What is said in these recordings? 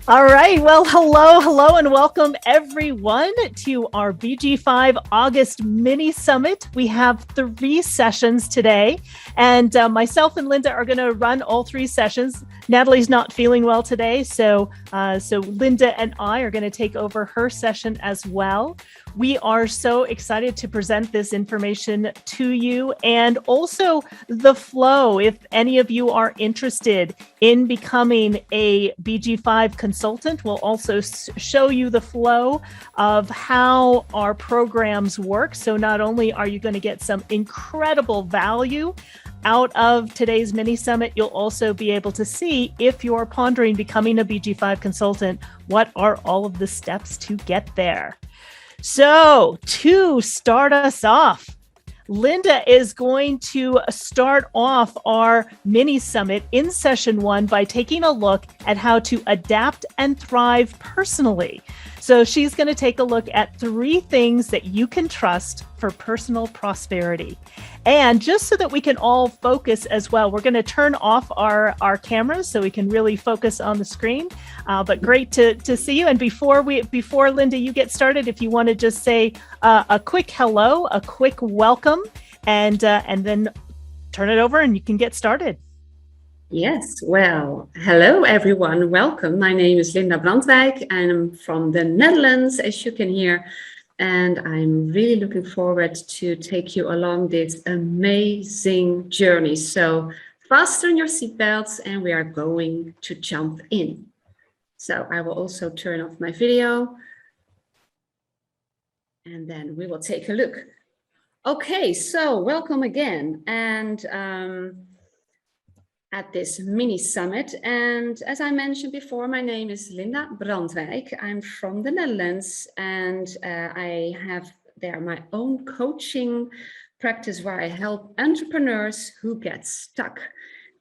All right. Well, hello, and welcome everyone to our BG5 August mini summit. We have 3 sessions today, and myself and Linda are going to run all 3 sessions. Natalie's not feeling well today, so Linda and I are going to take over her session as well. We are so excited to present this information to you, and also the flow. If any of you are interested in becoming a BG5 consultant, we'll also show you the flow of how our programs work. So not only are you going to get some incredible value out of today's mini summit, you'll also be able to see, if you're pondering becoming a BG5 consultant, what are all of the steps to get there. So to start us off, Linda is going to start off our mini summit in session 1 by taking a look at how to adapt and thrive personally. So she's going to take a look at 3 things that you can trust for personal prosperity. And just so that we can all focus as well, we're going to turn off our cameras so we can really focus on the screen. But great to see you. And before Linda, you get started, if you want to just say a quick hello, a quick welcome, and then turn it over and you can get started. Yes, well, hello everyone, welcome. My name is Linda Brandwijk and I'm from the Netherlands, as you can hear, and I'm really looking forward to take you along this amazing journey. So fasten your seatbelts and we are going to jump in. So I will also turn off my video and then we will take a look. Okay, so welcome again. And at this mini summit. And as I mentioned before, my name is Linda Brandwijk. I'm from the Netherlands and I have there my own coaching practice where I help entrepreneurs who get stuck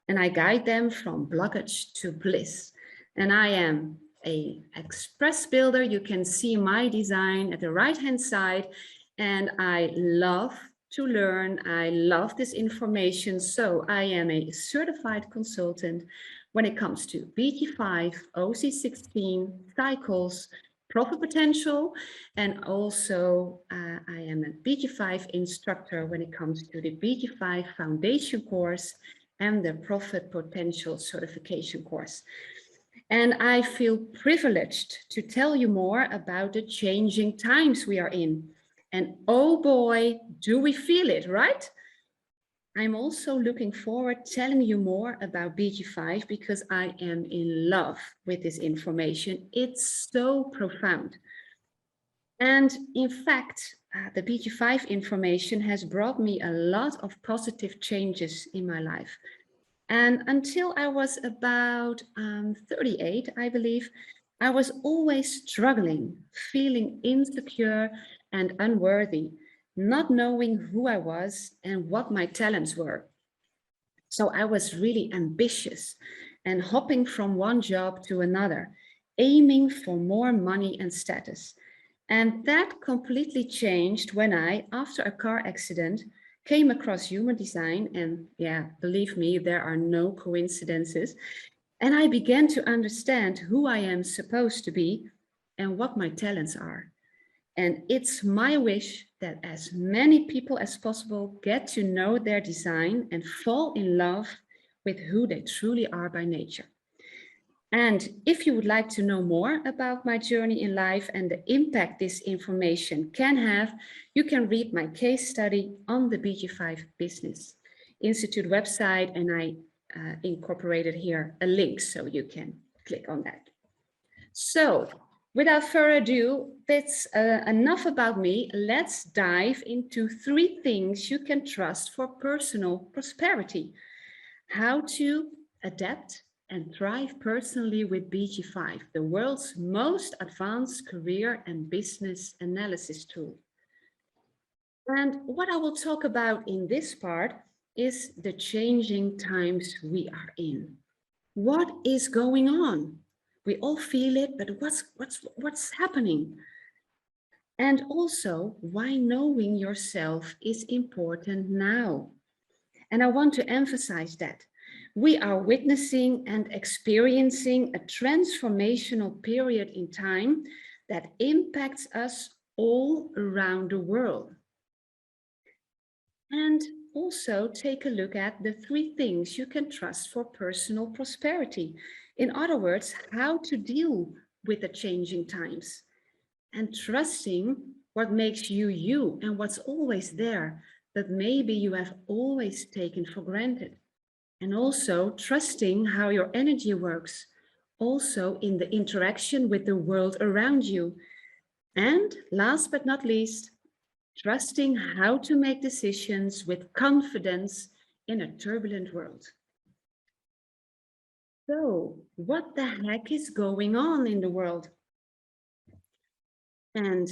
and I guide them from blockage to bliss. And I am an express builder. You can see my design at the right-hand side, and I love to learn. I love this information. So I am a certified consultant when it comes to BG5, OC16, cycles, profit potential, and also I am a BG5 instructor when it comes to the BG5 foundation course and the profit potential certification course. And I feel privileged to tell you more about the changing times we are in. And oh boy, do we feel it, right? I'm also looking forward to telling you more about BG5 because I am in love with this information. It's so profound. And in fact, the BG5 information has brought me a lot of positive changes in my life. And until I was about 38, I believe, I was always struggling, feeling insecure and unworthy, not knowing who I was and what my talents were. So I was really ambitious and hopping from one job to another, aiming for more money and status. And that completely changed when I, after a car accident, came across human design. And yeah, believe me, there are no coincidences. And I began to understand who I am supposed to be and what my talents are. And it's my wish that as many people as possible get to know their design and fall in love with who they truly are by nature. And if you would like to know more about my journey in life and the impact this information can have, you can read my case study on the BG5 Business Institute website, and I incorporated here a link so you can click on that. So without further ado, that's enough about me. Let's dive into 3 things you can trust for personal prosperity. How to adapt and thrive personally with BG5, the world's most advanced career and business analysis tool. And what I will talk about in this part is the changing times we are in. What is going on? We all feel it, but what's happening? And also why knowing yourself is important now. And I want to emphasize that We are witnessing and experiencing a transformational period in time that impacts us all around the world. And also take a look at the 3 things you can trust for personal prosperity. In other words, how to deal with the changing times and trusting what makes you you and what's always there that maybe you have always taken for granted. And also trusting how your energy works, also in the interaction with the world around you. And last but not least, trusting how to make decisions with confidence in a turbulent world. So, what the heck is going on in the world? And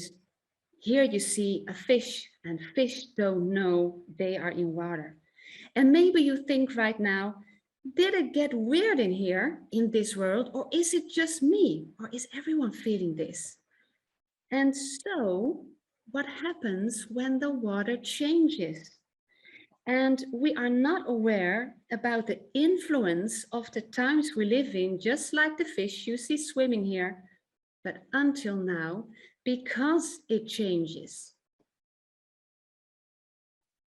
here you see a fish, and fish don't know they are in water. And maybe you think right now, did it get weird in here in this world, or is it just me, or is everyone feeling this? And so, what happens when the water changes? And we are not aware about the influence of the times we live in, just like the fish you see swimming here, but until now, because it changes.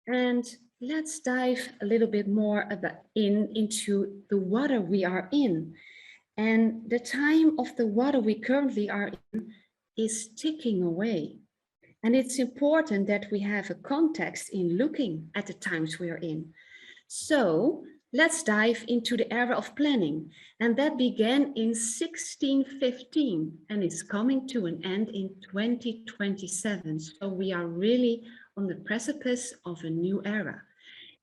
And let's dive a little bit more into the water we are in. And the time of the water we currently are in is ticking away. And it's important that we have a context in looking at the times we are in. So let's dive into the era of planning. And that began in 1615 and is coming to an end in 2027. So we are really on the precipice of a new era.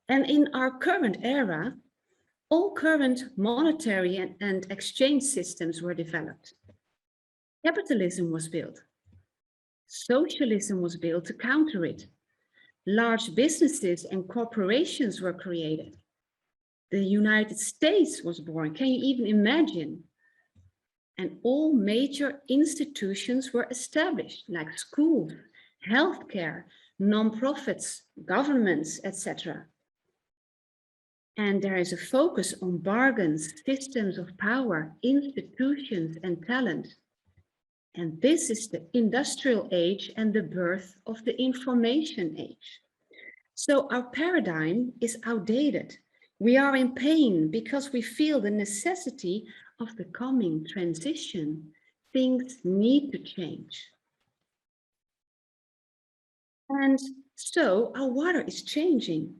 And in our current era, all current monetary and exchange systems were developed. Capitalism was built. Socialism was built to counter it. Large businesses and corporations were created. The United States was born. Can you even imagine? And all major institutions were established, like schools, healthcare, non-profits, governments, etc. And there is a focus on bargains, systems of power, institutions, and talent. And this is the industrial age and the birth of the information age. So our paradigm is outdated. We are in pain because we feel the necessity of the coming transition. Things need to change. And so our water is changing.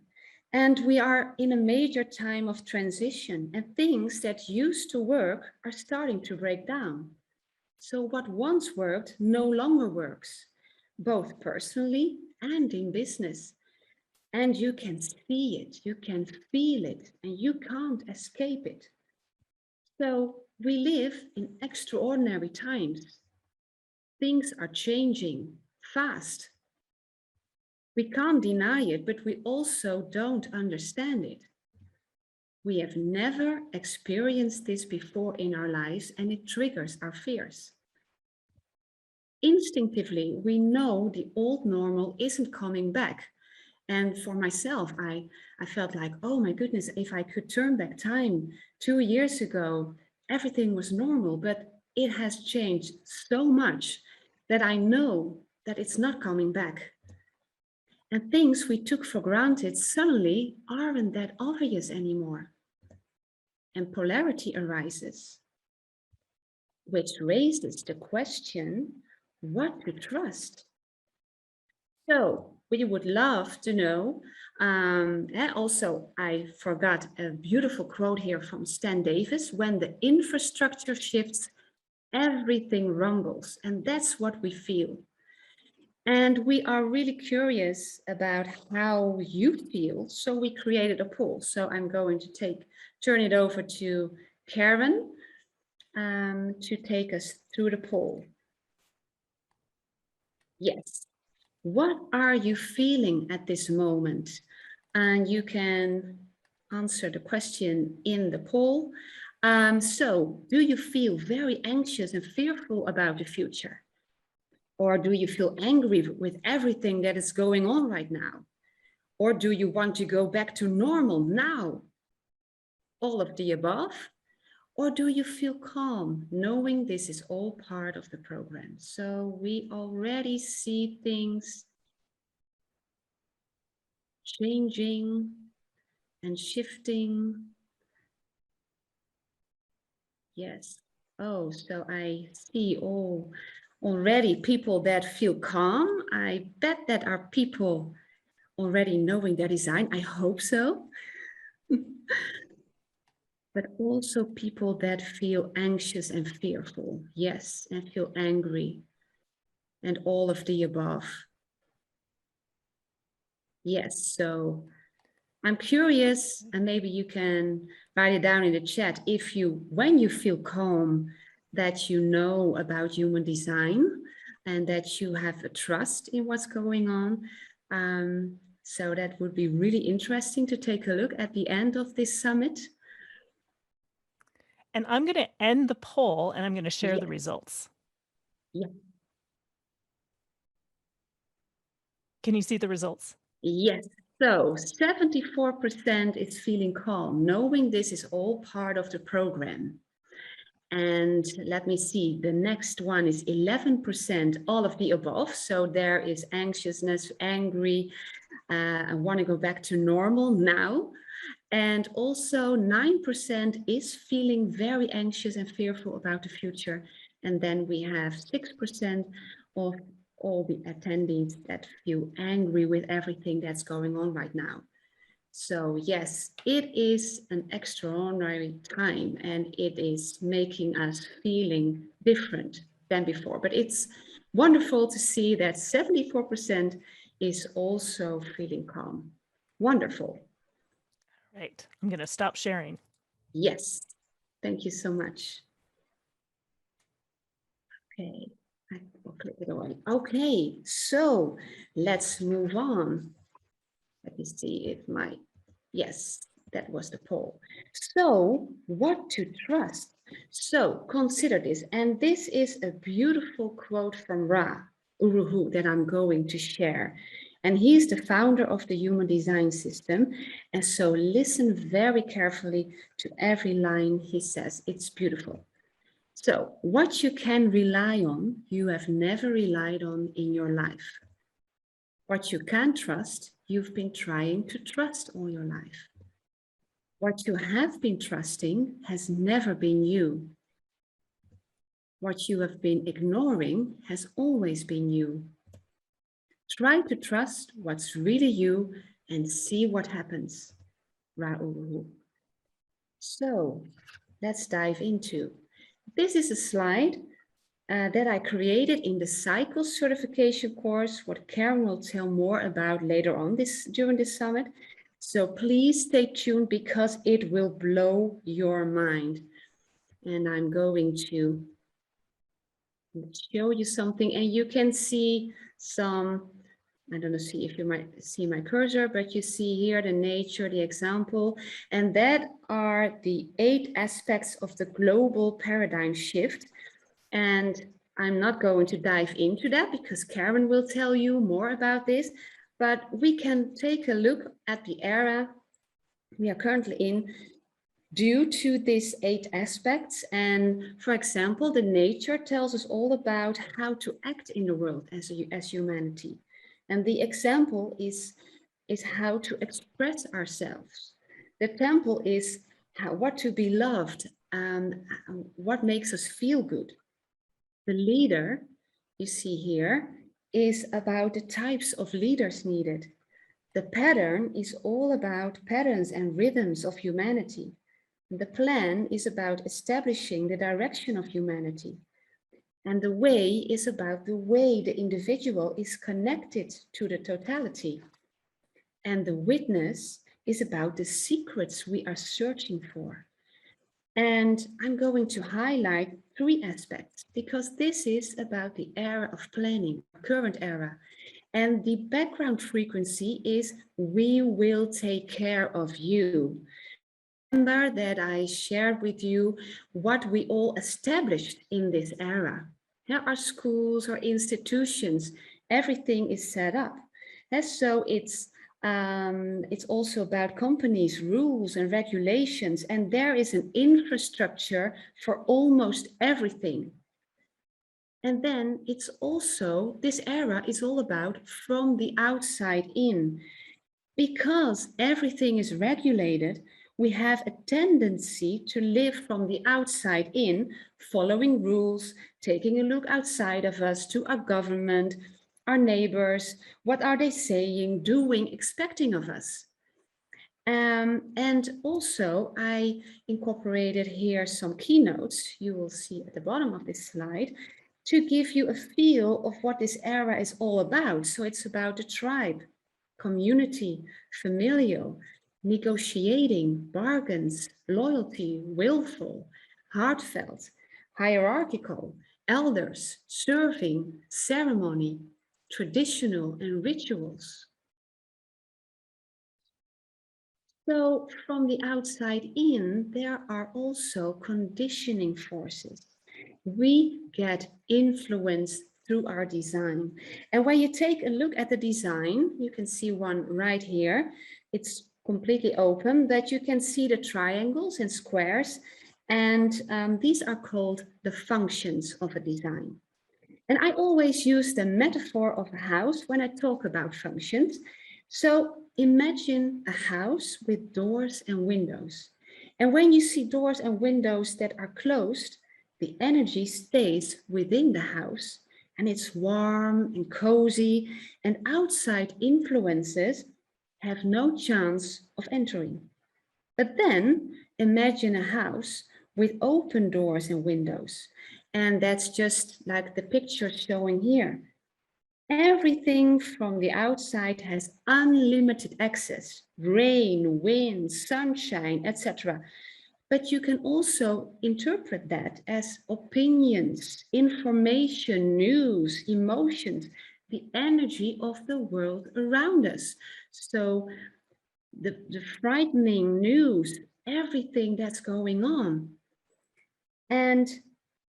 And we are in a major time of transition, and things that used to work are starting to break down. So what once worked no longer works, both personally and in business. And you can see it, you can feel it, and you can't escape it. So we live in extraordinary times. Things are changing fast. We can't deny it, but we also don't understand it. We have never experienced this before in our lives, and it triggers our fears. Instinctively, we know the old normal isn't coming back. And for myself, I felt like, oh my goodness, if I could turn back time 2 years ago, everything was normal, but it has changed so much that I know that it's not coming back. And things we took for granted suddenly aren't that obvious anymore. And polarity arises, which raises the question, what to trust? So we would love to know, and also I forgot a beautiful quote here from Stan Davis, when the infrastructure shifts, everything rumbles, and that's what we feel. And we are really curious about how you feel, so we created a poll. So I'm going to turn it over to Karen to take us through the poll. Yes. What are you feeling at this moment? And you can answer the question in the poll. So do you feel very anxious and fearful about the future? Or do you feel angry with everything that is going on right now? Or do you want to go back to normal now? all of the above? Or do you feel calm, knowing this is all part of the program? So we already see things changing and shifting. Yes. Oh, so I see already people that feel calm. I bet that are people already knowing their design. I hope so. But also people that feel anxious and fearful. Yes, and feel angry and all of the above. Yes, so I'm curious, and maybe you can write it down in the chat if you, when you feel calm, that you know about human design and that you have a trust in what's going on. So that would be really interesting to take a look at the end of this summit. And I'm going to end the poll and I'm going to share the Yes. results. Yeah. Can you see the results? Yes. So 74% is feeling calm, knowing this is all part of the program. And let me see, the next one is 11%, all of the above. So there is anxiousness, angry, I want to go back to normal now. And also 9% is feeling very anxious and fearful about the future. And then we have 6% of all the attendees that feel angry with everything that's going on right now. So yes, it is an extraordinary time and it is making us feeling different than before. But it's wonderful to see that 74% is also feeling calm. Wonderful. Right. I'm going to stop sharing. Yes. Thank you so much. Okay. I will click it away. Okay. So let's move on. Let me see if my, yes, that was the poll. So what to trust? So consider this, and this is a beautiful quote from Ra Uru that I'm going to share. And he's the founder of the Human Design System. And so listen very carefully to every line he says. It's beautiful. So what you can rely on, you have never relied on in your life. What you can trust, you've been trying to trust all your life. What you have been trusting has never been you. What you have been ignoring has always been you. Try to trust what's really you and see what happens. Ra-uru. So let's dive into. This is a slide that I created in the cycle certification course, what Karen will tell more about later on during this summit. So please stay tuned because it will blow your mind. And I'm going to show you something, and you can see some, I don't know, see if you might see my cursor, but you see here the nature, the example, and that are the 8 aspects of the global paradigm shift. And I'm not going to dive into that because Karen will tell you more about this, but we can take a look at the era we are currently in due to these 8 aspects. And for example, the nature tells us all about how to act in the world as humanity. And the example is how to express ourselves. The temple is what to be loved, what makes us feel good. The leader, you see here, is about the types of leaders needed. The pattern is all about patterns and rhythms of humanity. The plan is about establishing the direction of humanity. And the way is about the way the individual is connected to the totality. And the witness is about the secrets we are searching for. And I'm going to highlight 3 aspects because this is about the era of planning, current era. And the background frequency is we will take care of you. Remember that I shared with you what we all established in this era. Our schools, our institutions, everything is set up. And so it's It's also about companies, rules and regulations, and there is an infrastructure for almost everything. And then it's also, this era is all about from the outside in. Because everything is regulated, we have a tendency to live from the outside in, following rules, taking a look outside of us to our government, our neighbors, what are they saying, doing, expecting of us. And also I incorporated here some keynotes you will see at the bottom of this slide to give you a feel of what this era is all about. So it's about the tribe, community, familial, negotiating, bargains, loyalty, willful, heartfelt, hierarchical, elders, serving, ceremony, traditional and rituals. So from the outside in, there are also conditioning forces. We get influence through our design. And when you take a look at the design, you can see one right here. It's completely open, that you can see the triangles and squares. And these are called the functions of a design. And I always use the metaphor of a house when I talk about functions. So imagine a house with doors and windows. And when you see doors and windows that are closed, the energy stays within the house and it's warm and cozy, and outside influences have no chance of entering. But then imagine a house with open doors and windows. And that's just like the picture showing here. Everything from the outside has unlimited access, rain, wind, sunshine, etc. But you can also interpret that as opinions, information, news, emotions, the energy of the world around us. So the frightening news, everything that's going on. And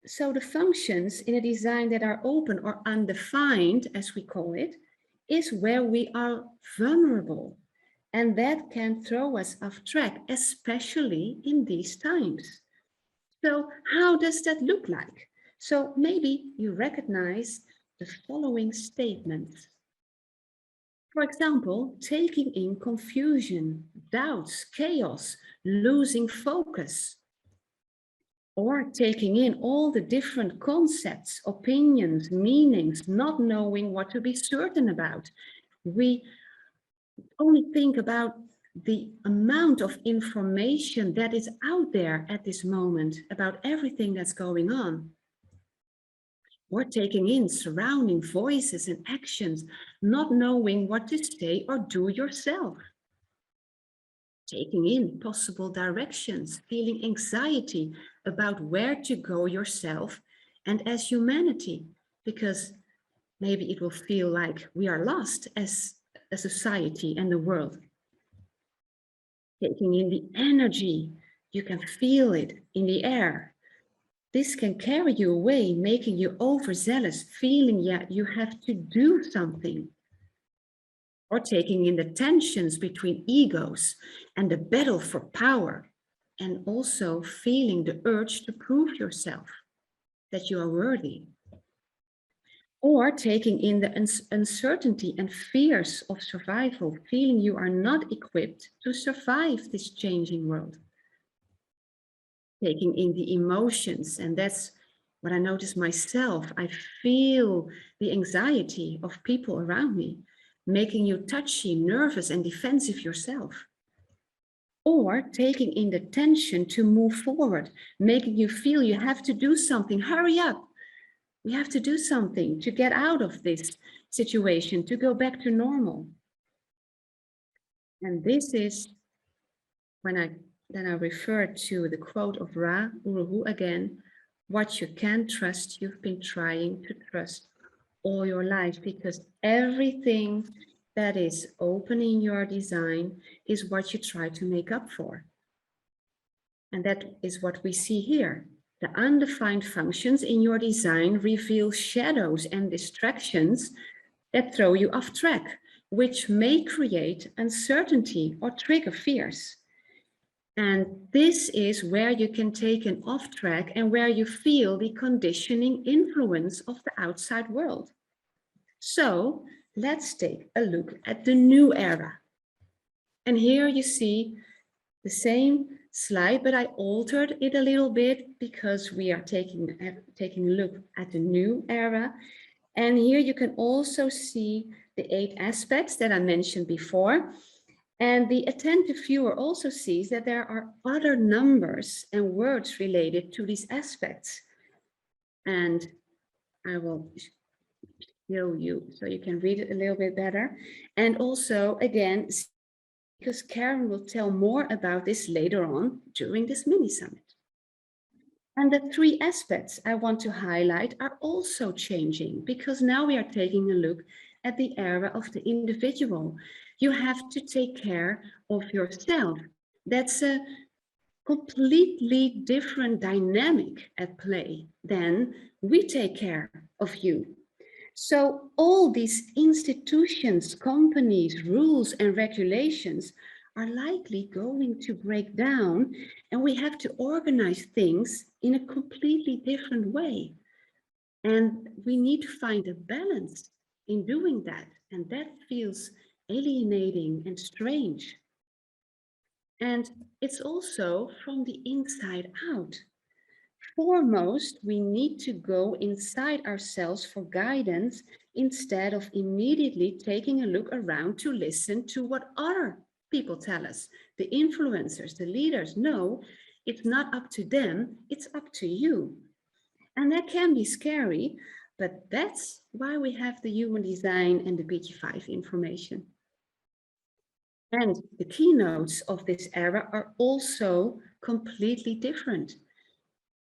so the functions in a design that are open or undefined, as we call it, is where we are vulnerable. And that can throw us off track, especially in these times. So how does that look like? So maybe you recognize the following statements. For example, taking in confusion, doubts, chaos, losing focus, or taking in all the different concepts, opinions, meanings, not knowing what to be certain about. We only think about the amount of information that is out there at this moment about everything that's going on. Or taking in surrounding voices and actions, not knowing what to say or do yourself. Taking in possible directions, feeling anxiety about where to go yourself and as humanity, because maybe it will feel like we are lost as a society and the world. Taking in the energy, you can feel it in the air. This can carry you away, making you overzealous, feeling you have to do something. Or taking in the tensions between egos and the battle for power, and also feeling the urge to prove yourself, that you are worthy. Or taking in the uncertainty and fears of survival, feeling you are not equipped to survive this changing world. Taking in the emotions, and that's what I notice myself. I feel the anxiety of people around me, making you touchy, nervous, and defensive yourself. Or taking in the tension to move forward, making you feel you have to do something, hurry up. We have to do something to get out of this situation, to go back to normal. And this is when I refer to the quote of Ra Uru again, what you can trust, you've been trying to trust all your life, because everything that is open in your design is what you try to make up for. And that is what we see here. The undefined functions in your design reveal shadows and distractions that throw you off track, which may create uncertainty or trigger fears. And this is where you can take an off track and where you feel the conditioning influence of the outside world. So let's take a look at the new era. And here you see the same slide, but I altered it a little bit because we are taking a look at the new era. And here you can also see the 8 aspects that I mentioned before. And the attentive viewer also sees that there are other numbers and words related to these aspects. And I will show you so you can read it a little bit better. And also, again, because Karen will tell more about this later on during this mini summit. And the 3 aspects I want to highlight are also changing because now we are taking a look at the era of the individual. You have to take care of yourself. That's a completely different dynamic at play than we take care of you. So all these institutions, companies, rules and regulations are likely going to break down, and we have to organize things in a completely different way. And we need to find a balance in doing that. And that feels alienating and strange. And it's also from the inside out. Foremost, we need to go inside ourselves for guidance instead of immediately taking a look around to listen to what other people tell us. The influencers, the leaders. No, it's not up to them, it's up to you. And that can be scary, but that's why we have the human design and the BG5 information. And the keynotes of this era are also completely different.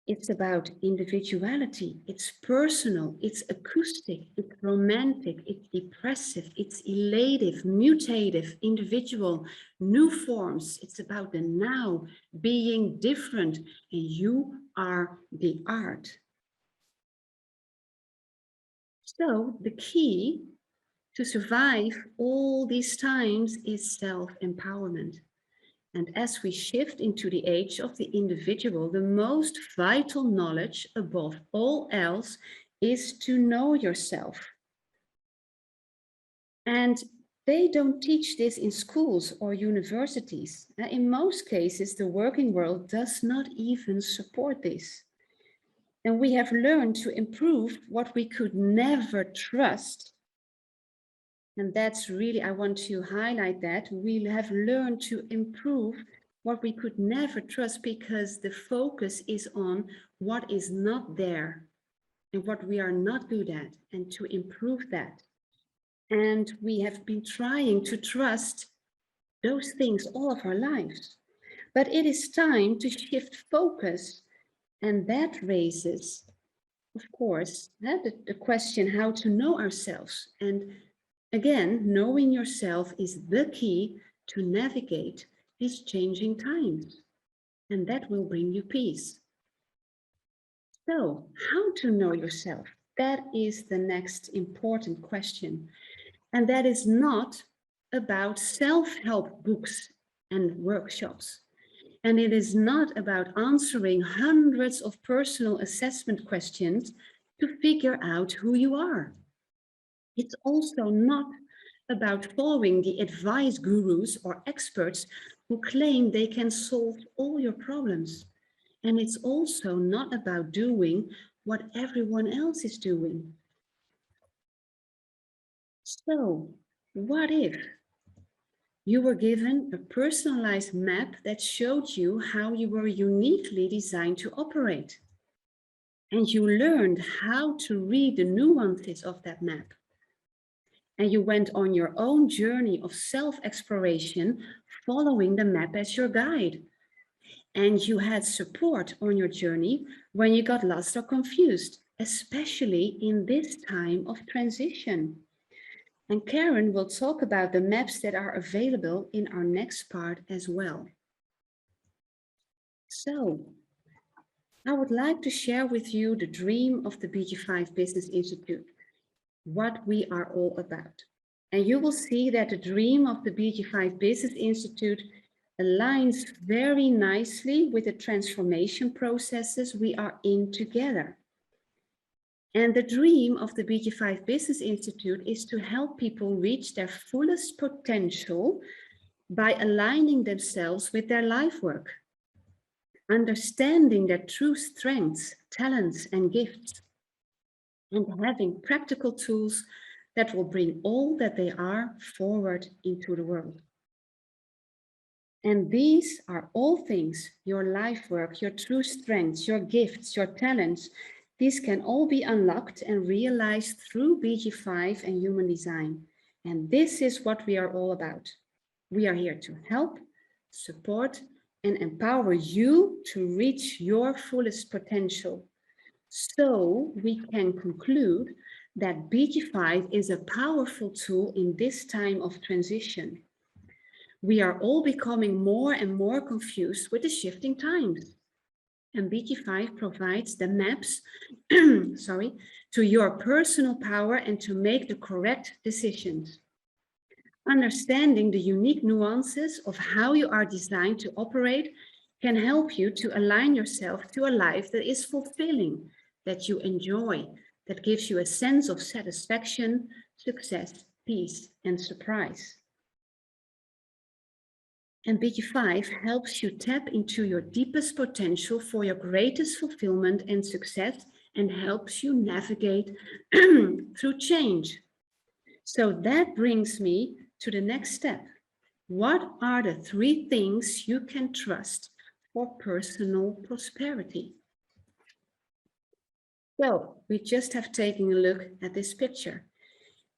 It's about individuality, it's personal, it's acoustic, it's romantic, it's depressive, it's elative, mutative, individual, new forms. It's about the now, being different, and you are the art. So the key to survive all these times is self-empowerment. And as we shift into the age of the individual, the most vital knowledge above all else is to know yourself. And they don't teach this in schools or universities. In most cases, the working world does not even support this. And we have learned to improve what we could never trust. And that's really, I want to highlight that. We have learned to improve what we could never trust because the focus is on what is not there and what we are not good at, and to improve that. And we have been trying to trust those things all of our lives. But it is time to shift focus, and that raises, of course, the question how to know ourselves. And again, knowing yourself is the key to navigate these changing times, and that will bring you peace. So, how to know yourself? That is the next important question. And that is not about self-help books and workshops. And it is not about answering hundreds of personal assessment questions to figure out who you are. It's also not about following the advice gurus or experts who claim they can solve all your problems. And it's also not about doing what everyone else is doing. So, what if you were given a personalized map that showed you how you were uniquely designed to operate? And you learned how to read the nuances of that map. And you went on your own journey of self-exploration, following the map as your guide. And you had support on your journey when you got lost or confused, especially in this time of transition. And Karen will talk about the maps that are available in our next part as well. So, I would like to share with you the dream of the BG5 Business Institute, what we are all about. And you will see that the dream of the BG5 Business Institute aligns very nicely with the transformation processes we are in together. And the dream of the BG5 Business Institute is to help people reach their fullest potential by aligning themselves with their life work, understanding their true strengths, talents, and gifts, and having practical tools that will bring all that they are forward into the world. And these are all things, your life work, your true strengths, your gifts, your talents, these can all be unlocked and realized through BG5 and human design. And this is what we are all about. We are here to help, support, and empower you to reach your fullest potential. So we can conclude that BG5 is a powerful tool in this time of transition. We are all becoming more and more confused with the shifting times. And BG5 provides the maps to your personal power and to make the correct decisions. Understanding the unique nuances of how you are designed to operate can help you to align yourself to a life that is fulfilling, that you enjoy, that gives you a sense of satisfaction, success, peace, and surprise. And BG5 helps you tap into your deepest potential for your greatest fulfillment and success, and helps you navigate through change. So that brings me to the next step. What are the 3 things you can trust for personal prosperity? Well, we just have taken a look at this picture,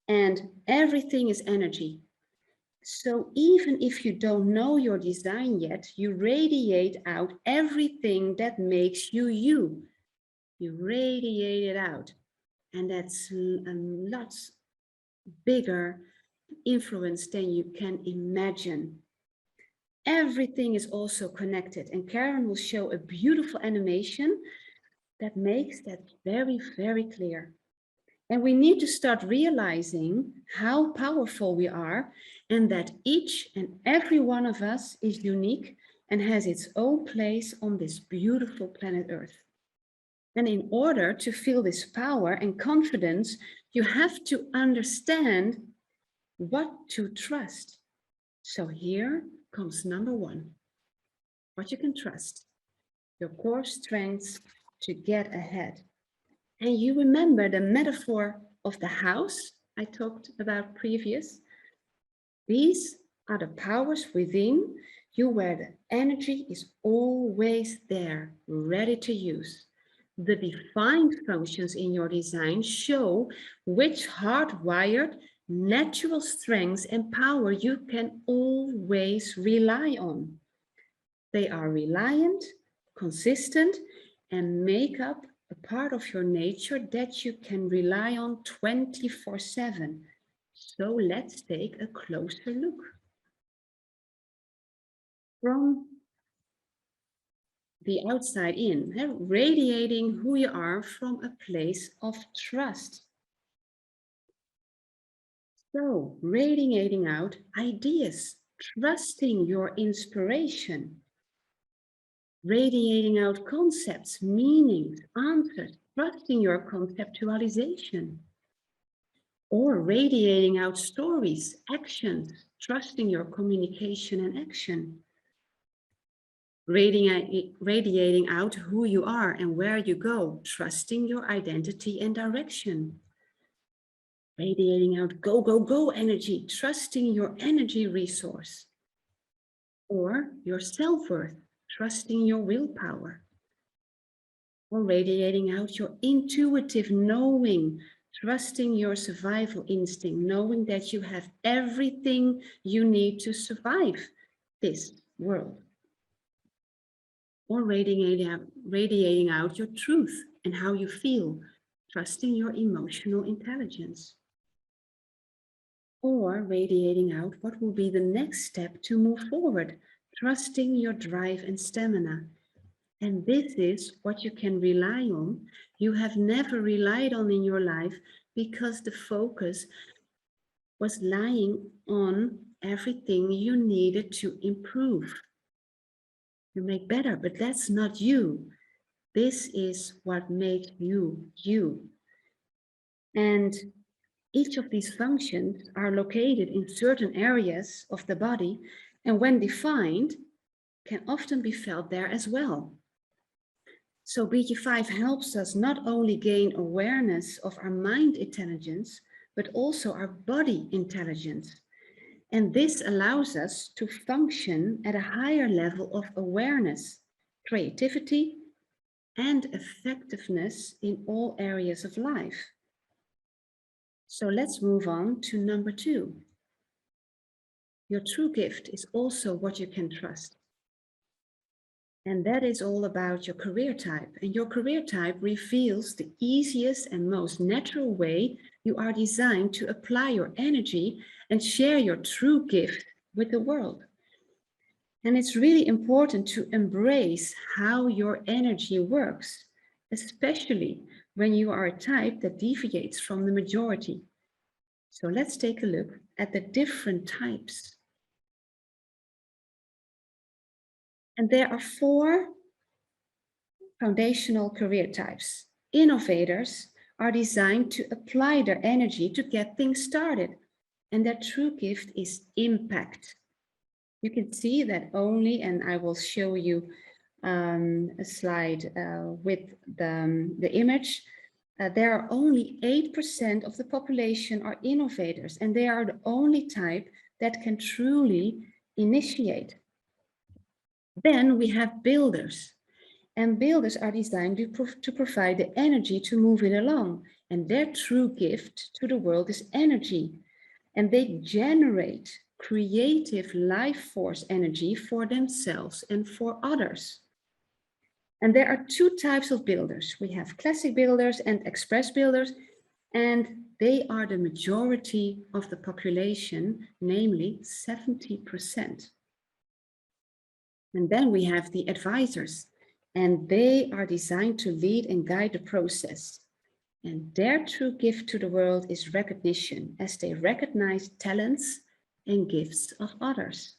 and everything is energy. So even if you don't know your design yet, you radiate out everything that makes you you. You radiate it out, and that's a lot bigger influence than you can imagine. Everything is also connected, and Karen will show a beautiful animation that makes that very, very clear. And we need to start realizing how powerful we are, and that each and every one of us is unique and has its own place on this beautiful planet Earth. And in order to feel this power and confidence, you have to understand what to trust. So here comes number 1, what you can trust, your core strengths to get ahead. And you remember the metaphor of the house I talked about previous? These are the powers within you where the energy is always there, ready to use. The defined functions in your design show which hardwired natural strengths and power you can always rely on. They are reliant, consistent, and make up a part of your nature that you can rely on 24/7. So let's take a closer look. From the outside in, radiating who you are from a place of trust. So radiating out ideas, trusting your inspiration. Radiating out concepts, meanings, answers, trusting your conceptualization. Or radiating out stories, actions, trusting your communication and action. Radiating out who you are and where you go, trusting your identity and direction. Radiating out go, go, go energy, trusting your energy resource. Or your self-worth, trusting your willpower. Or radiating out your intuitive knowing, trusting your survival instinct, knowing that you have everything you need to survive this world. Or radiating out your truth and how you feel, trusting your emotional intelligence. Or radiating out what will be the next step to move forward, trusting your drive and stamina. And this is what you can rely on. You have never relied on in your life because the focus was lying on everything you needed to improve. You make better, but that's not you. This is what makes you, you. And each of these functions are located in certain areas of the body, and when defined, can often be felt there as well. So BG5 helps us not only gain awareness of our mind intelligence, but also our body intelligence. And this allows us to function at a higher level of awareness, creativity, and effectiveness in all areas of life. So let's move on to number 2. Your true gift is also what you can trust. And that is all about your career type. And your career type reveals the easiest and most natural way you are designed to apply your energy and share your true gift with the world. And it's really important to embrace how your energy works, especially when you are a type that deviates from the majority. So let's take a look at the different types. And there are 4 foundational career types. Innovators are designed to apply their energy to get things started, and their true gift is impact. You can see that only, and I will show you a slide with the image. There are only 8% of the population are innovators, and they are the only type that can truly initiate. Then we have builders. And builders are designed to provide the energy to move it along. And their true gift to the world is energy. And they generate creative life force energy for themselves and for others. And there are 2 types of builders. We have classic builders and express builders. And they are the majority of the population, namely 70%. And then we have the advisors. And they are designed to lead and guide the process. And their true gift to the world is recognition, as they recognize talents and gifts of others.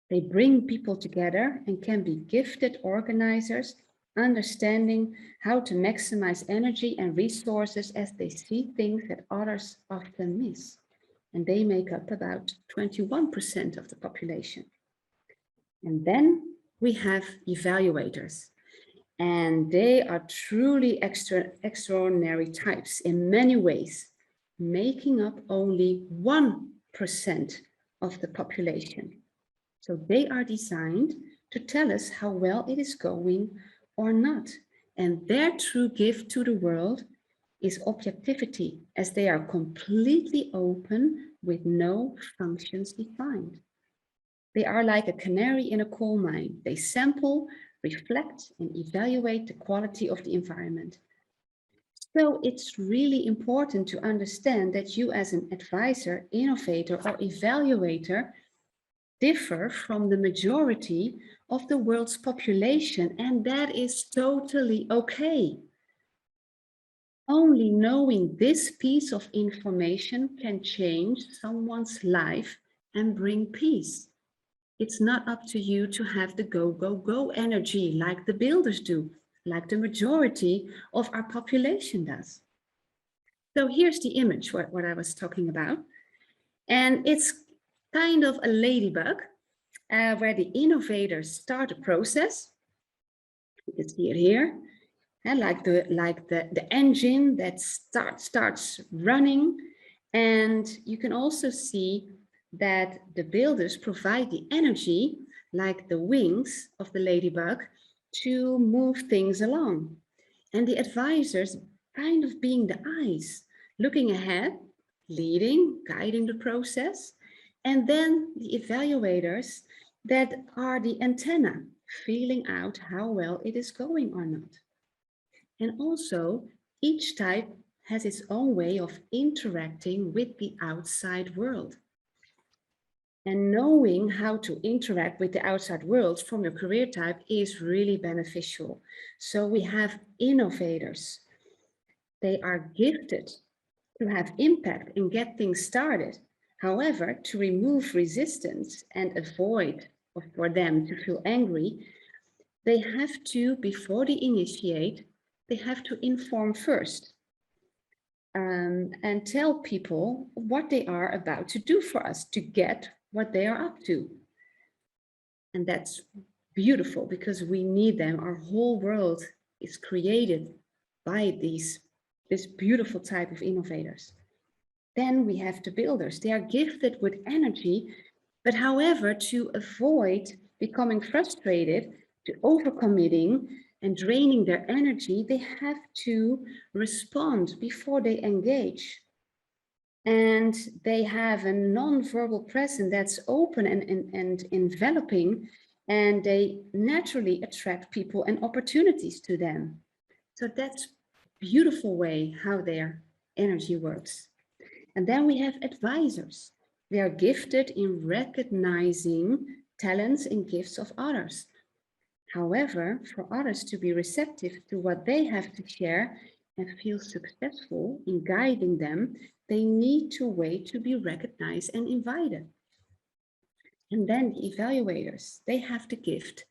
They bring people together and can be gifted organizers, understanding how to maximize energy and resources as they see things that others often miss. And they make up about 21% of the population. And then we have evaluators, and they are truly extraordinary types in many ways, making up only 1% of the population. So they are designed to tell us how well it is going or not. And their true gift to the world is objectivity, as they are completely open with no functions defined. They are like a canary in a coal mine. They sample, reflect, and evaluate the quality of the environment. So it's really important to understand that you as an advisor, innovator, or evaluator differ from the majority of the world's population, and that is totally okay. Only knowing this piece of information can change someone's life and bring peace. It's not up to you to have the go, go, go energy like the builders do, like the majority of our population does. So here's the image, what I was talking about. And it's kind of a ladybug where the innovators start a process. You can see it here. And like the engine that starts running. And you can also see that the builders provide the energy, like the wings of the ladybug, to move things along. And the advisors kind of being the eyes, looking ahead, leading, guiding the process. And then the evaluators that are the antenna, feeling out how well it is going or not. And also, each type has its own way of interacting with the outside world. And knowing how to interact with the outside world from your career type is really beneficial. So we have innovators. They are gifted to have impact and get things started. However, to remove resistance and avoid for them to feel angry, they have to, before they initiate, they have to inform first and tell people what they are about to do for us to get what they are up to. And that's beautiful because we need them. Our whole world is created by this beautiful type of innovators. Then we have the builders. They are gifted with energy, but however, to avoid becoming frustrated, to overcommitting and draining their energy, they have to respond before they engage. And they have a non-verbal presence that's open and enveloping, and they naturally attract people and opportunities to them. So that's a beautiful way how their energy works. And then we have advisors. They are gifted in recognizing talents and gifts of others. However, for others to be receptive to what they have to share and feel successful in guiding them, they need to wait to be recognized and invited. And then the evaluators, they have the gift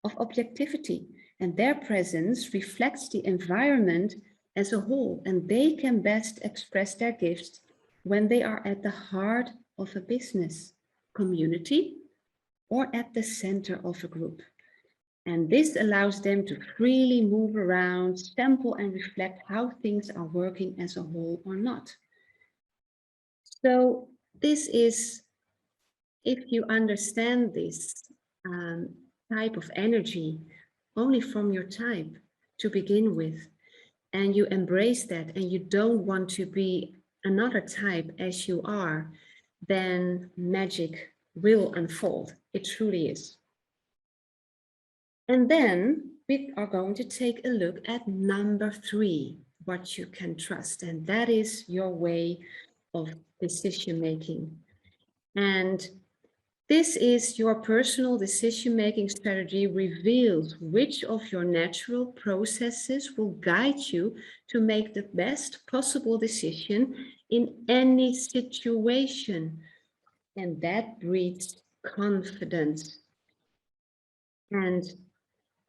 of objectivity, and their presence reflects the environment as a whole, and they can best express their gifts when they are at the heart of a business, community, or at the center of a group. And this allows them to freely move around, sample and reflect how things are working as a whole or not. So this is, if you understand this type of energy only from your type to begin with, and you embrace that and you don't want to be another type as you are, then magic will unfold. It truly is. And then we are going to take a look at number 3, what you can trust. And that is your way of decision making. And this is your personal decision-making strategy reveals which of your natural processes will guide you to make the best possible decision in any situation. And that breeds confidence. And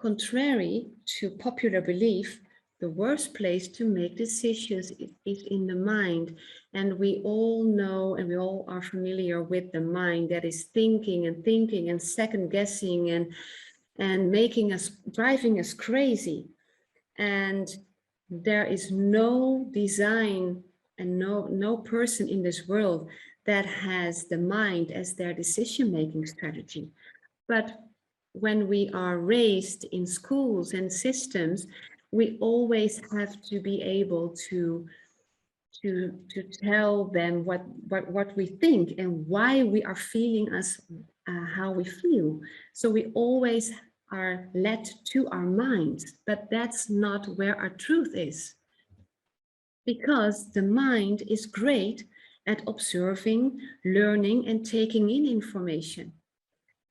contrary to popular belief, the worst place to make decisions is in the mind. And we all know, and we all are familiar with the mind that is thinking and second guessing and making us, driving us crazy. And there is no design and no person in this world that has the mind as their decision-making strategy. But when we are raised in schools and systems, we always have to be able to tell them what we think and why we are feeling how we feel. So we always are led to our minds, but that's not where our truth is. Because the mind is great at observing, learning, and taking in information.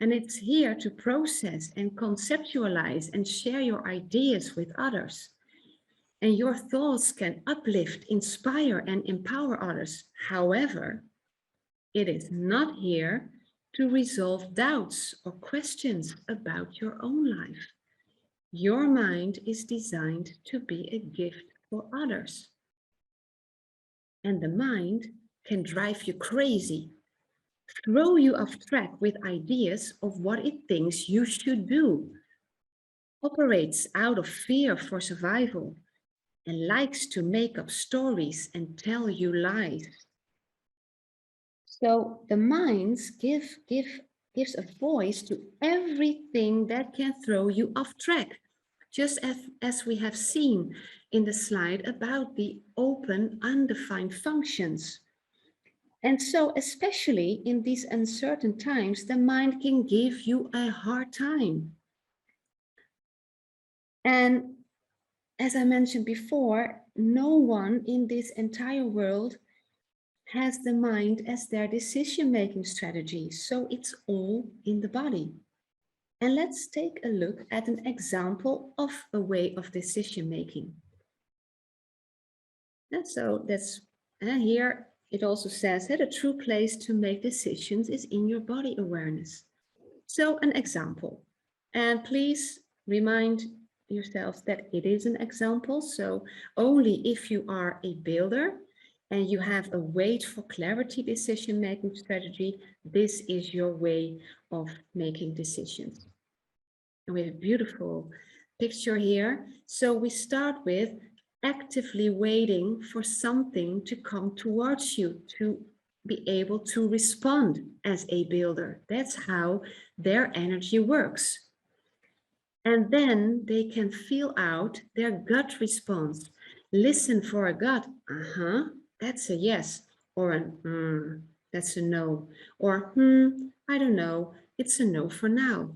And it's here to process and conceptualize and share your ideas with others. And your thoughts can uplift, inspire, and empower others. However, it is not here to resolve doubts or questions about your own life. Your mind is designed to be a gift for others. And the mind can drive you crazy, throw you off track with ideas of what it thinks you should do, operates out of fear for survival, and likes to make up stories and tell you lies. So the mind gives a voice to everything that can throw you off track, just as we have seen in the slide about the open, undefined functions. And so, especially in these uncertain times, the mind can give you a hard time. And as I mentioned before, no one in this entire world has the mind as their decision-making strategy. So it's all in the body. And let's take a look at an example of a way of decision-making. And so that's here it also says that a true place to make decisions is in your body awareness. So an example, and please remind yourselves that it is an example. So only if you are a builder and you have a wait for clarity decision-making strategy, this is your way of making decisions. And we have a beautiful picture here. So we start with actively waiting for something to come towards you, to be able to respond as a builder. That's how their energy works. And then they can feel out their gut response. Listen for a gut, that's a yes, or an that's a no, or I don't know, it's a no for now.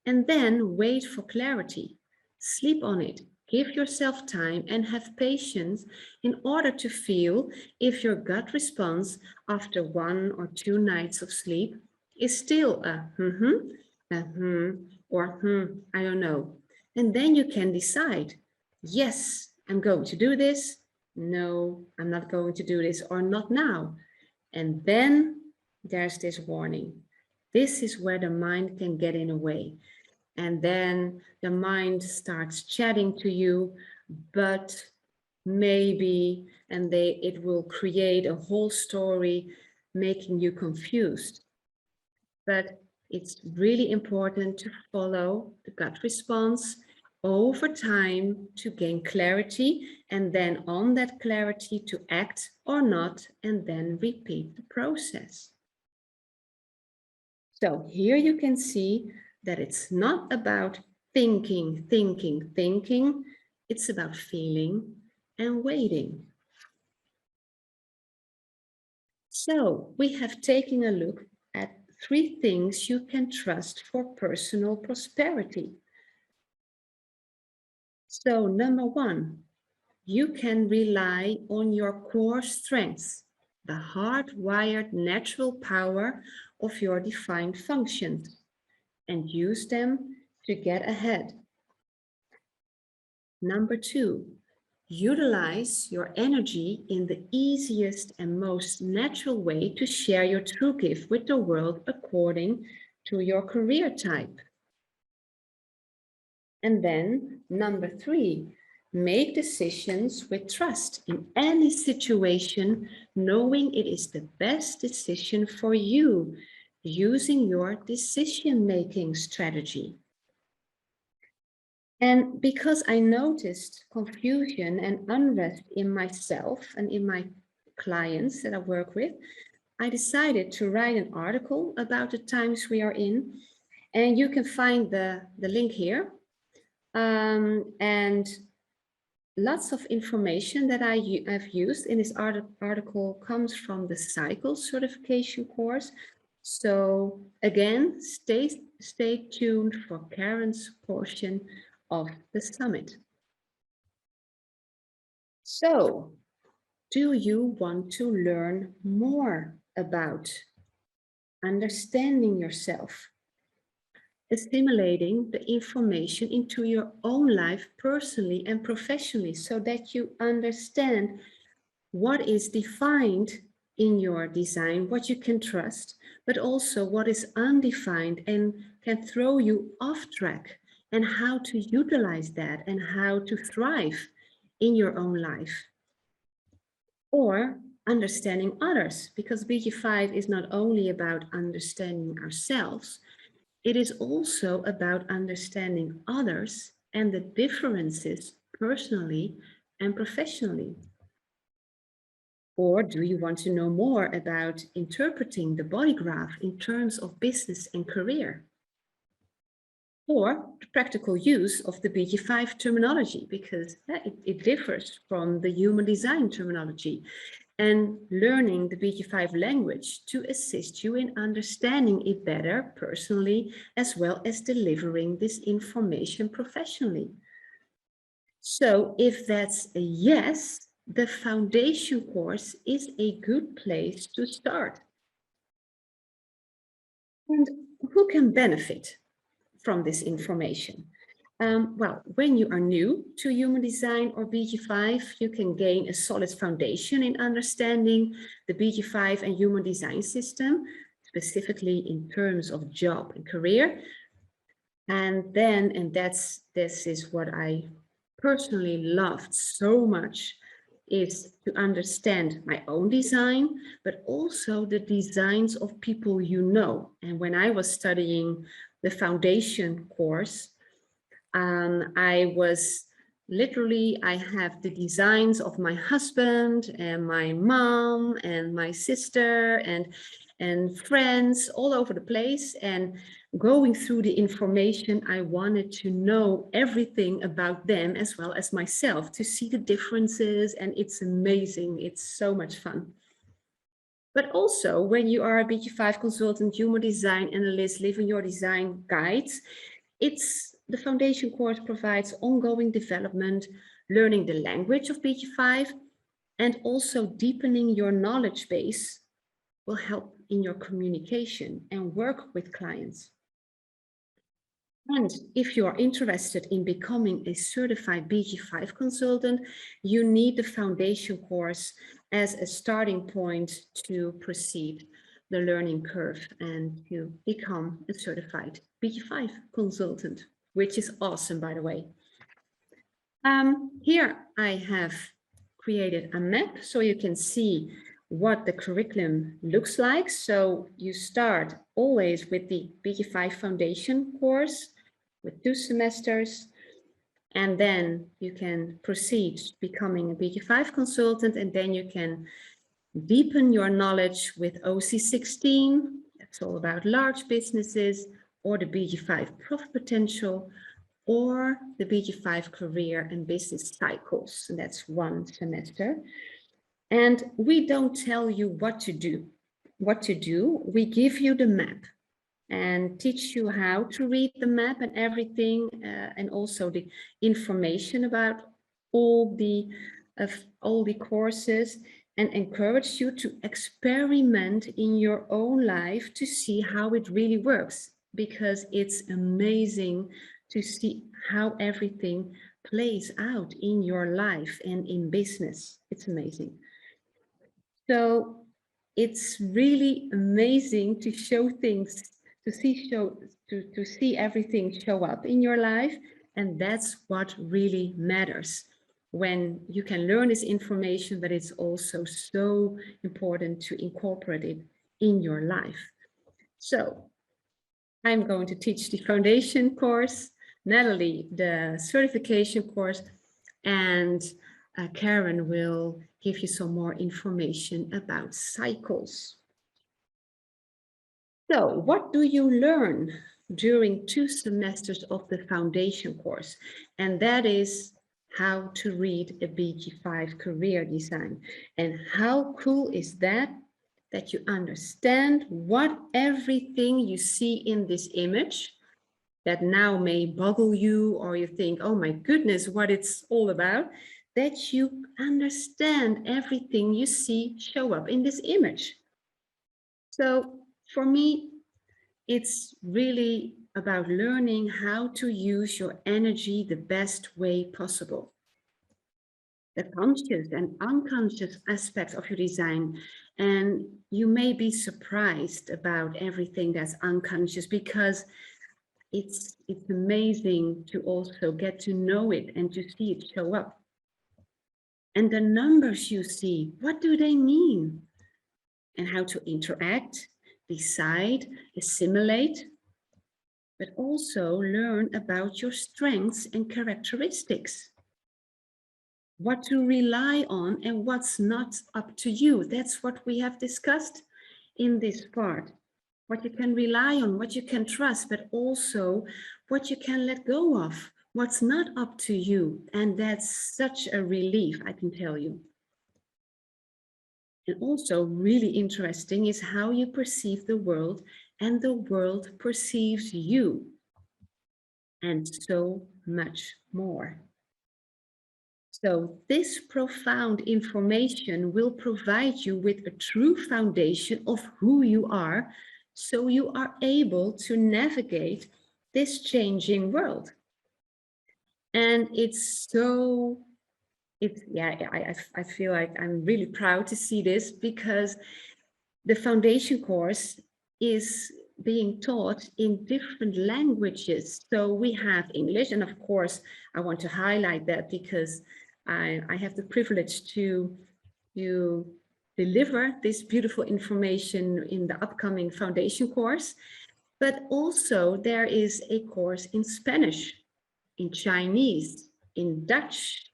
And then wait for clarity. Sleep on it. Give yourself time and have patience in order to feel if your gut response after 1 or 2 nights of sleep is still a or I don't know. And then you can decide, yes, I'm going to do this. No, I'm not going to do this, or not now. And then there's this warning. This is where the mind can get in the way. And then the mind starts chatting to you, but maybe, and it will create a whole story making you confused. But it's really important to follow the gut response over time to gain clarity, and then on that clarity to act or not, and then repeat the process. So here you can see that it's not about thinking. It's about feeling and waiting. So we have taken a look at 3 things you can trust for personal prosperity. So number 1, you can rely on your core strengths, the hardwired natural power of your defined functions, and use them to get ahead. Number 2, utilize your energy in the easiest and most natural way to share your true gift with the world according to your career type. And then number 3, make decisions with trust in any situation, knowing it is the best decision for you, using your decision-making strategy. And because I noticed confusion and unrest in myself and in my clients that I work with, I decided to write an article about the times we are in. And you can find the link here. And lots of information that I've used in this article comes from the cycle certification course. So again, stay tuned for Karen's portion of the summit. So, do you want to learn more about understanding yourself, assimilating the information into your own life personally and professionally, so that you understand what is defined in your design, what you can trust, but also what is undefined and can throw you off track, and how to utilize that and how to thrive in your own life. Or understanding others, because BG5 is not only about understanding ourselves, it is also about understanding others and the differences personally and professionally. Or do you want to know more about interpreting the body graph in terms of business and career? Or the practical use of the BG5 terminology, because it differs from the human design terminology, and learning the BG5 language to assist you in understanding it better personally, as well as delivering this information professionally. So if that's a yes, the foundation course is a good place to start. And who can benefit from this information? Well, when you are new to human design or BG5, you can gain a solid foundation in understanding the BG5 and human design system, specifically in terms of job and career. And then, this is what I personally loved so much, is to understand my own design, but also the designs of people you know. And when I was studying the foundation course, I have the designs of my husband and my mom and my sister and friends all over the place. And going through the information, I wanted to know everything about them as well as myself, to see the differences. And it's amazing. It's so much fun. But also, when you are a BG5 consultant, human design analyst, living your design guides, the foundation course provides ongoing development, learning the language of BG5, and also deepening your knowledge base will help in your communication and work with clients. And if you are interested in becoming a certified BG5 consultant, you need the foundation course as a starting point to proceed the learning curve and to become a certified BG5 consultant, which is awesome, by the way. Here I have created a map so you can see what the curriculum looks like. So you start always with the BG5 foundation course with 2 semesters, and then you can proceed becoming a BG5 consultant, and then you can deepen your knowledge with OC16. That's all about large businesses, or the BG5 profit potential, or the BG5 career and business cycles. And that's 1 semester. And we don't tell you what to do. We give you the map and teach you how to read the map and everything, and also the information about all the courses, and encourage you to experiment in your own life to see how it really works, because it's amazing to see how everything plays out in your life and in business. It's amazing. So it's really amazing to show things, to see everything show up in your life. And that's what really matters, when you can learn this information, but it's also so important to incorporate it in your life. So I'm going to teach the foundation course, Natalie the certification course, and Karen will give you some more information about cycles. So what do you learn during 2 semesters of the foundation course? And that is how to read a BG5 career design. And how cool is that you understand what everything you see in this image that now may boggle you, or you think, oh my goodness, what it's all about, that you understand everything you see show up in this image. So for me, it's really about learning how to use your energy the best way possible. The conscious and unconscious aspects of your design. And you may be surprised about everything that's unconscious, because it's amazing to also get to know it and to see it show up. And the numbers you see, what do they mean? And how to interact, decide, assimilate, but also learn about your strengths and characteristics. What to rely on and what's not up to you. That's what we have discussed in this part. What you can rely on, what you can trust, but also what you can let go of, what's not up to you. And that's such a relief, I can tell you. And also really interesting is how you perceive the world and the world perceives you. And so much more. So this profound information will provide you with a true foundation of who you are, so you are able to navigate this changing world. And it's so, I feel like I'm really proud to see this, because the foundation course is being taught in different languages. So we have English, and of course, I want to highlight that because I have the privilege to deliver this beautiful information in the upcoming foundation course. But also there is a course in Spanish, in Chinese, in Dutch,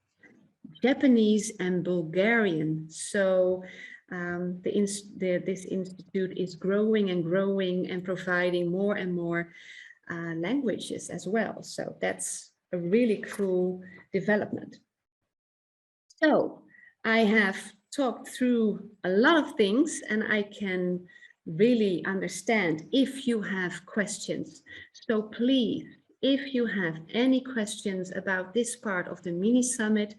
Japanese, and Bulgarian. So this institute is growing and growing and providing more and more languages as well. So that's a really cool development. So I have talked through a lot of things, and I can really understand if you have questions. So please, if you have any questions about this part of the mini summit,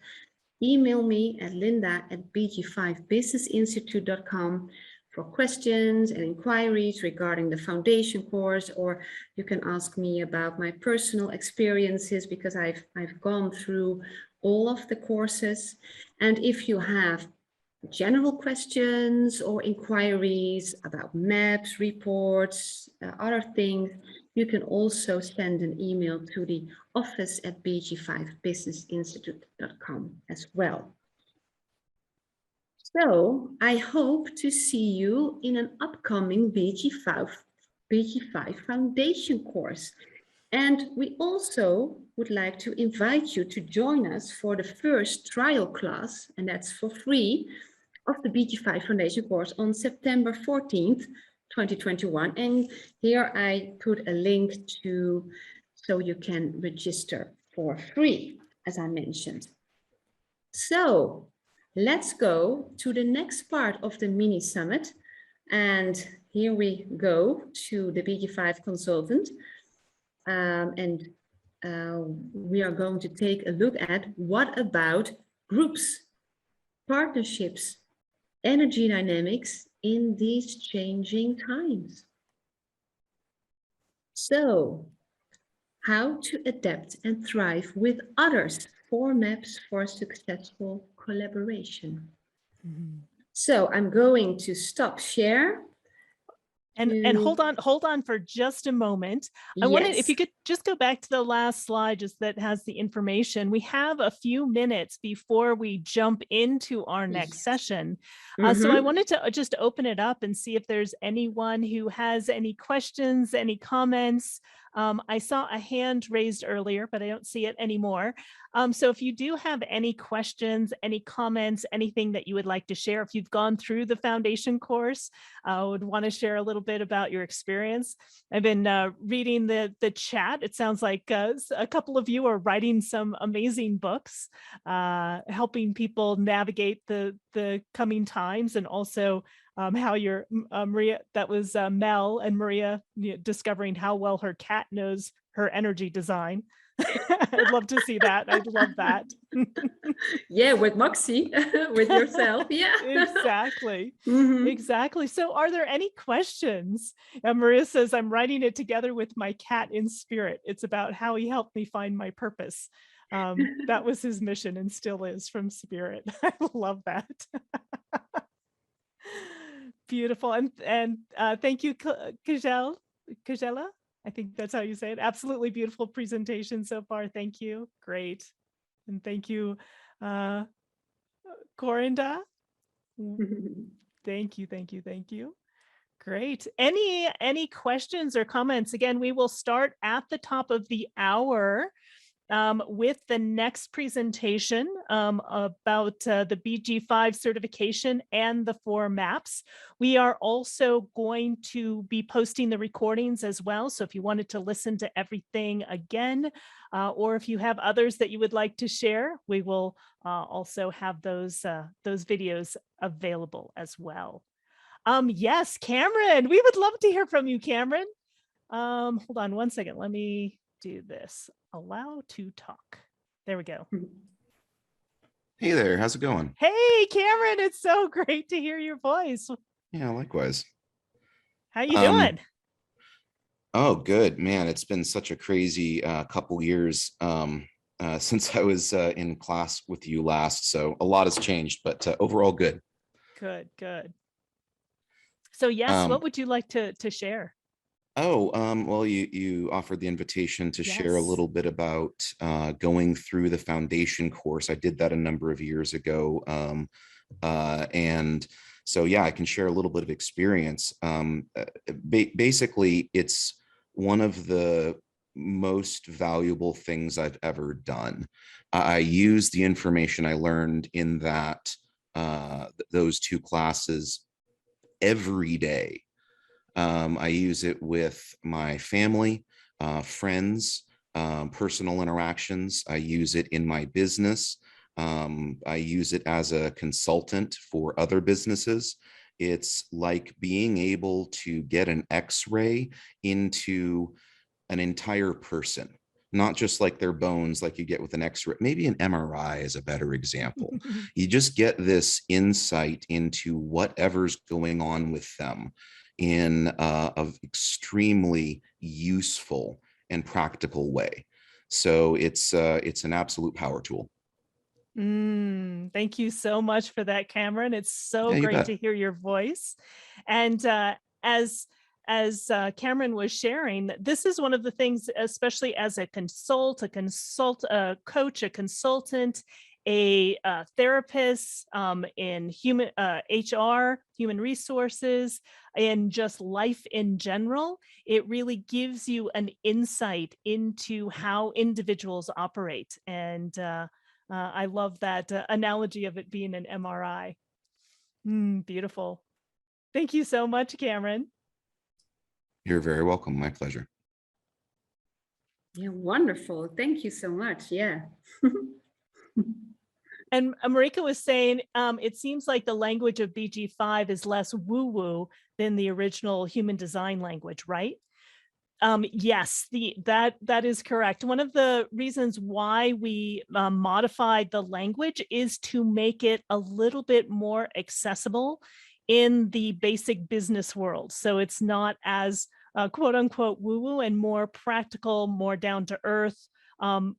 email me at linda@bg5businessinstitute.com for questions and inquiries regarding the foundation course, or you can ask me about my personal experiences, because I've gone through all of the courses. And if you have general questions or inquiries about maps, reports, other things, you can also send an email to the office@bg5businessinstitute.com as well. So I hope to see you in an upcoming BG5 foundation course. And we also would like to invite you to join us for the first trial class, and that's for free, of the BG5 Foundation course on September 14th, 2021. And here I put a link to, so you can register for free, as I mentioned. So let's go to the next part of the mini summit. And here we go to the BG5 consultant. We are going to take a look at what about groups, partnerships, energy dynamics in these changing times. So, how to adapt and thrive with others, 4 maps for successful collaboration. Mm-hmm. So I'm going to stop share. And hold on for just a moment. I wanted, if you could just go back to the last slide, just that has the information. We have a few minutes before we jump into our next session. So I wanted to just open it up and see if there's anyone who has any questions, any comments. I saw a hand raised earlier, but I don't see it anymore. So if you do have any questions, any comments, anything that you would like to share, if you've gone through the foundation course, I would want to share a little bit about your experience. I've been reading the chat. It sounds like a couple of you are writing some amazing books, helping people navigate the coming times, and also how your Maria, that was Mel and Maria, discovering how well her cat knows her energy design. I'd love to see that. I'd love that. Yeah, with Moxie, with yourself. Yeah, exactly. Exactly. So are there any questions? Maria says, I'm writing it together with my cat in spirit. It's about how he helped me find my purpose. That was his mission and still is, from spirit. I love that. Beautiful. And thank you, Kajela. I think that's how you say it. Absolutely beautiful presentation so far. Thank you. Great. And thank you, Corinda. Thank you. Great. Any questions or comments? Again, we will start at the top of the hour with the next presentation about the BG5 certification and the 4 maps. We are also going to be posting the recordings as well. So if you wanted to listen to everything again, or if you have others that you would like to share, we will also have those videos available as well. Yes, Cameron, we would love to hear from you, Cameron. Hold on one second. Let me do this. Allow to talk. There we go. Hey there, how's it going? Hey, Cameron, it's so great to hear your voice. Yeah, likewise. How you doing? Oh, good, man. It's been such a crazy couple years. since I was in class with you last. So a lot has changed, but overall good. Good, good. So yes, what Um, would you like to share? well, you offered the invitation to share a Yes. little bit about going through the foundation course. I did that a number of years ago. And so, yeah, I can share a little bit of experience. Basically, it's one of the most valuable things I've ever done. I use the information I learned in those two classes every day. I use it with my family, friends, personal interactions. I use it in my business. I use it as a consultant for other businesses. It's like being able to get an x-ray into an entire person, not just like their bones, like you get with an x-ray. Maybe an MRI is a better example. You just get this insight into whatever's going on with them in an extremely useful and practical way. So it's an absolute power tool. Thank you so much for that, Cameron. It's so Yeah, you great bet. to hear your voice. And as Cameron was sharing, this is one of the things, especially as a coach, a consultant, a therapist, in human HR, human resources, and just life in general. It really gives you an insight into how individuals operate. And I love that analogy of it being an MRI. Beautiful. Thank you so much, Cameron. You're very welcome. My pleasure. Yeah, wonderful. Thank you so much. Yeah. And Marika was saying, it seems like the language of BG5 is less woo-woo than the original human design language, right? Yes, that is correct. One of the reasons why we modified the language is to make it a little bit more accessible in the basic business world. So it's not as quote unquote woo-woo and more practical, more down to earth,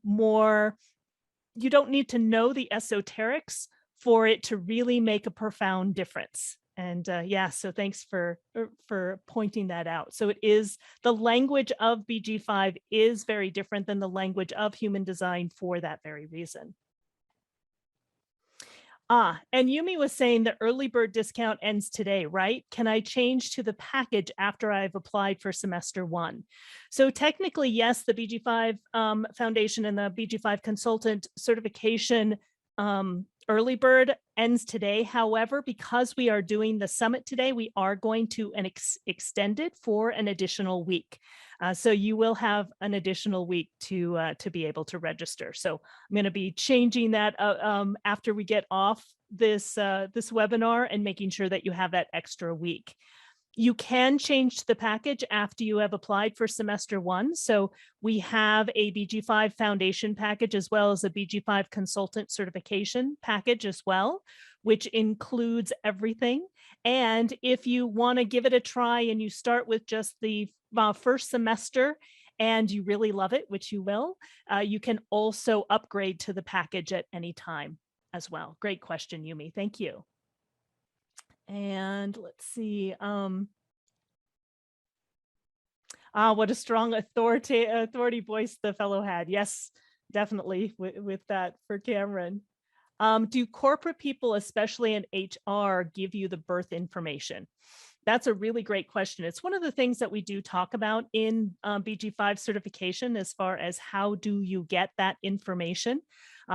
more, you don't need to know the esoterics for it to really make a profound difference. And yeah, so thanks for pointing that out. So it is, the language of BG5 is very different than the language of human design for that very reason. And Yumi was saying the early bird discount ends today, right? Can I change to the package after I've applied for semester 1? So technically, yes, the BG5 Foundation and the BG5 Consultant Certification early bird ends today. However, because we are doing the summit today, we are going to extend it for an additional week. So you will have an additional week to be able to register. So I'm going to be changing that after we get off this webinar and making sure that you have that extra week. You can change the package after you have applied for semester 1. So we have a BG5 foundation package as well as a BG5 consultant certification package as well, which includes everything. And if you want to give it a try and you start with just the first semester and you really love it, which you will, you can also upgrade to the package at any time as well. Great question, Yumi. Thank you. And let's see. What a strong authority voice the fellow had. Yes, definitely with that for Cameron. Do corporate people, especially in HR, give you the birth information? That's a really great question. It's one of the things that we do talk about in BG5 certification as far as how do you get that information.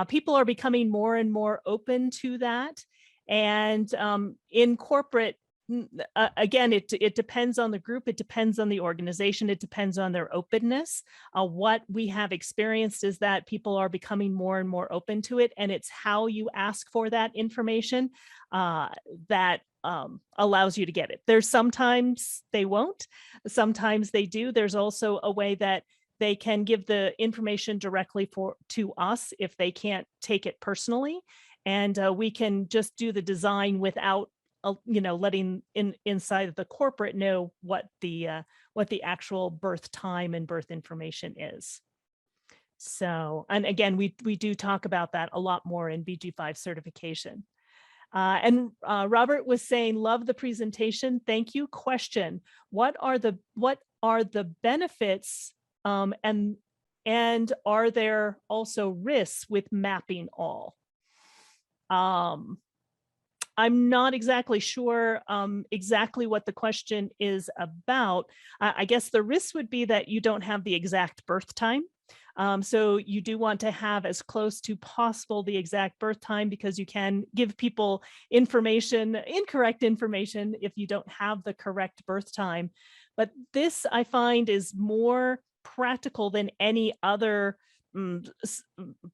People are becoming more and more open to that. And in corporate, again, it depends on the group, it depends on the organization, it depends on their openness. What we have experienced is that people are becoming more and more open to it, and it's how you ask for that information that allows you to get it. There's sometimes they won't, sometimes they do. There's also a way that they can give the information directly to us if they can't take it personally. And we can just do the design without letting inside of the corporate know what the actual birth time and birth information is. So, and again, we do talk about that a lot more in BG5 certification. And Robert was saying, love the presentation. Thank you. Question: what are the benefits, and are there also risks with mapping all? I'm not exactly sure exactly what the question is about. I guess the risk would be that you don't have the exact birth time. So you do want to have as close to possible the exact birth time, because you can give people incorrect information if you don't have the correct birth time. But this, I find, is more practical than any other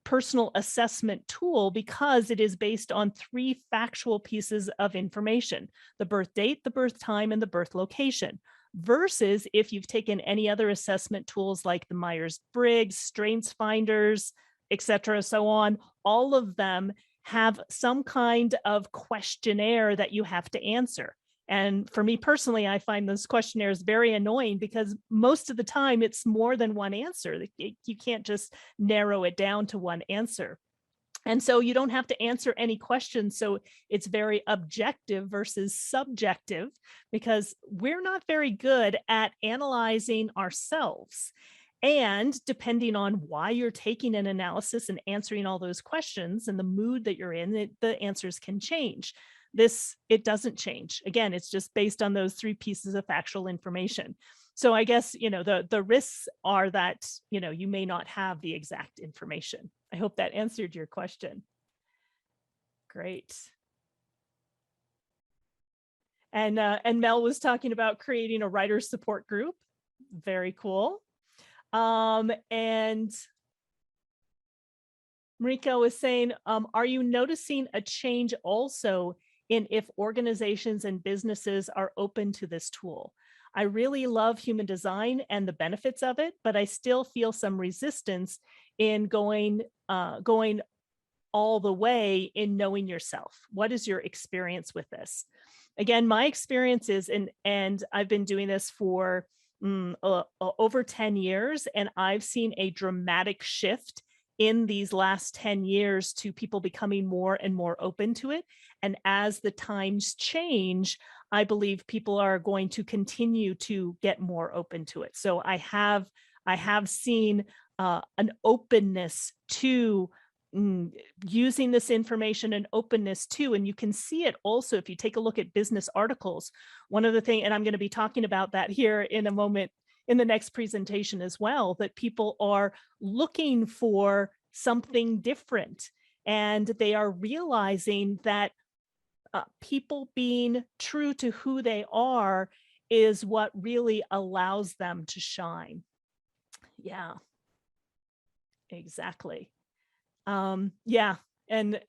personal assessment tool, because it is based on 3 factual pieces of information: the birth date, the birth time, and the birth location. Versus if you've taken any other assessment tools like the Myers-Briggs, Strengths Finders, etc., so on, all of them have some kind of questionnaire that you have to answer. And for me personally, I find those questionnaires very annoying, because most of the time it's more than one answer. You can't just narrow it down to one answer. And so you don't have to answer any questions. So it's very objective versus subjective, because we're not very good at analyzing ourselves. And depending on why you're taking an analysis and answering all those questions and the mood that you're in, the answers can change. It doesn't change. Again, it's just based on those 3 pieces of factual information. So I guess, the risks are that, you may not have the exact information. I hope that answered your question. Great. And Mel was talking about creating a writer's support group. Very cool. And Marika was saying, are you noticing a change also in if organizations and businesses are open to this tool? I really love human design and the benefits of it, but I still feel some resistance in going all the way in knowing yourself. What is your experience with this? Again, my experience is, and I've been doing this for over 10 years, and I've seen a dramatic shift in these last 10 years to people becoming more and more open to it. And as the times change, I believe people are going to continue to get more open to it. So I have seen an openness to using this information, and openness to, and you can see it also if you take a look at business articles. One of the things, and I'm going to be talking about that here in a moment in the next presentation as well, that people are looking for something different, and they are realizing that people being true to who they are is what really allows them to shine. Yeah, exactly. Yeah, and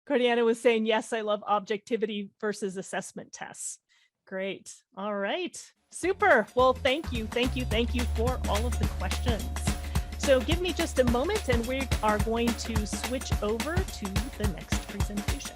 Cordiana was saying, yes, I love objectivity versus assessment tests. Great. All right. Super. Well, thank you for all of the questions. So give me just a moment and we are going to switch over to the next presentation.